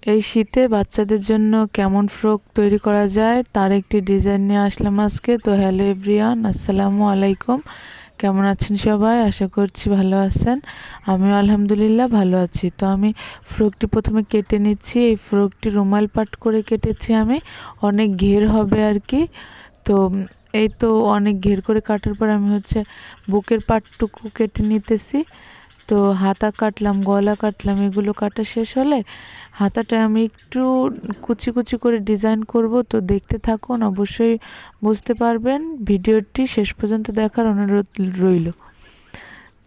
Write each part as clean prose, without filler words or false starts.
এই শীতে বাচ্চাদের জন্য কেমন ফ্রক তৈরি করা যায় তার একটি ডিজাইন নিয়ে আসলাম আজকে। তো হ্যালো এভরিওয়ান, আসসালামু আলাইকুম। কেমন আছেন সবাই? আশা করছি ভালো আছেন। আমিও আলহামদুলিল্লাহ ভালো আছি। তো আমি ফ্রকটি প্রথমে কেটে নিচ্ছি। এই ফ্রকটি রুমাল পাট করে কেটেছি আমি, অনেক ঘের হবে আর কি। তো এই তো অনেক ঘের করে কাটার পর আমি বুকের পাটটুকু কেটে নিতেছি। তো হাতা কাটলাম, গলা কাটলাম, এগুলো কাটা শেষ হলে হাতাটা আমি একটু কুচি কুচি করে ডিজাইন করব। তো দেখতে থাকুন, অবশ্যই বুঝতে পারবেন। ভিডিওটি শেষ পর্যন্ত দেখার অনুরোধ রইল।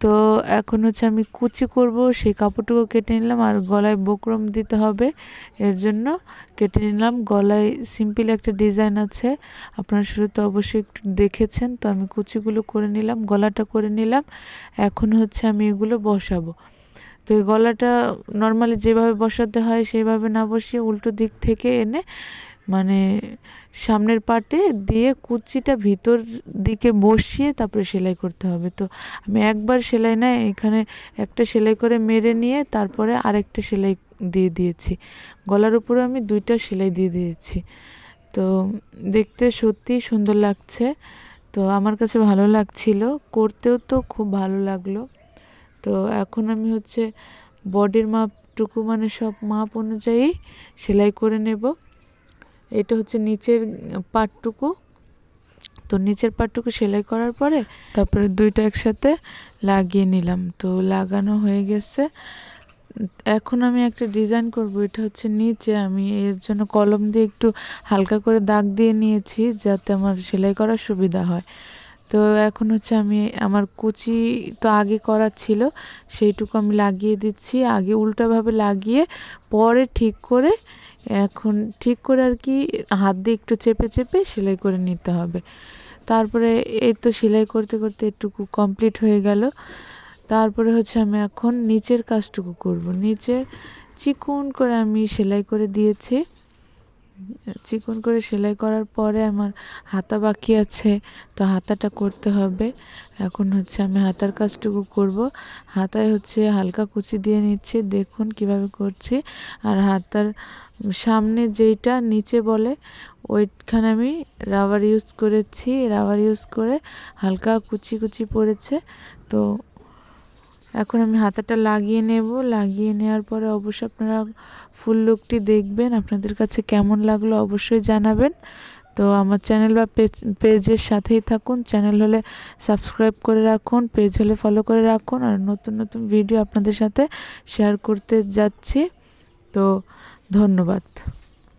তো এখন আমি কুচি করব, সেই কাপড়টুকু কেটে নিলাম। আর গলায় বকরম দিতে হবে, এর জন্য কেটে নিলাম। গলায় সিম্পল একটা ডিজাইন আছে, আপনারা শুরুতে অবশ্যই একটু দেখেছেন। তো আমি কুচিগুলো করে নিলাম, গলাটা করে নিলাম। এখন আমি এগুলো বসাবো। তো এই গলাটা নর্মালি যেভাবে বসাতে হয় সেভাবে না বসিয়ে উল্টো দিক থেকে এনে মানে সামনের পাটে দিয়ে কুচিটা ভিতর দিকে বসিয়ে তারপরে সেলাই করতে হবে। তো আমি একবার সেলাই না, এখানে একটা সেলাই করে মেরে নিয়ে তারপরে আরেকটা সেলাই দিয়ে দিয়েছি। গলার উপরে আমি দুইটা সেলাই দিয়ে দিয়েছি। তো দেখতে সত্যিই সুন্দর লাগছে। তো আমার কাছে ভালো লাগছিল, করতেও তো খুব ভালো লাগলো। তো এখন আমি বডির মাপটুকু মানে সব মাপ অনুযায়ী সেলাই করে নেব। এটা নিচের পাটটুকু। তো নিচের পাটটুকু সেলাই করার পরে তারপরে দুইটা একসাথে লাগিয়ে নিলাম। তো লাগানো হয়ে গেছে। এখন আমি একটা ডিজাইন করব। এটা নিচে আমি এর জন্য কলম দিয়ে একটু হালকা করে দাগ দিয়ে নিয়েছি, যাতে আমার সেলাই করার সুবিধা হয়। তো এখন আমি আমার কুচি তো আগে করা ছিল, সেইটুকু আমি লাগিয়ে দিচ্ছি। আগে উল্টাভাবে লাগিয়ে পরে ঠিক করে আর কি হাত দিয়ে একটু চেপে চেপে সেলাই করে নিতে হবে। তারপরে এই তো সেলাই করতে করতে এটুকু কমপ্লিট হয়ে গেল। তারপরে আমি এখন নিচের কাজটুকু করব। নিচে চিকন করে আমি সেলাই করে দিয়েছি। চিকন করে সেলাই করার পরে আমার হাতা বাকি আছে, তো হাতাটা করতে হবে। এখন আমি হাতার কাজটুকু করব। হাতায় হালকা কুচি দিয়ে নিচ্ছি, দেখুন কিভাবে করছি। আর হাতার সামনে যেইটা নিচে বলে ওইখানে আমি রাবার ইউজ করেছি। রাবার ইউজ করে হালকা কুচি কুচি পড়েছে। তো এখন আমি হাতাটা লাগিয়ে নেব। লাগিয়ে নেওয়ার পরে অবশ্যই আপনারা ফুল লুকটি দেখবেন, আপনাদের কাছে কেমন লাগলো অবশ্যই জানাবেন। তো আমার চ্যানেল বা পেজের সাথেই থাকুন। চ্যানেল হলে সাবস্ক্রাইব করে রাখুন, পেজ হলে ফলো করে রাখুন। আর নতুন নতুন ভিডিও আপনাদের সাথে শেয়ার করতে যাচ্ছি। তো ধন্যবাদ।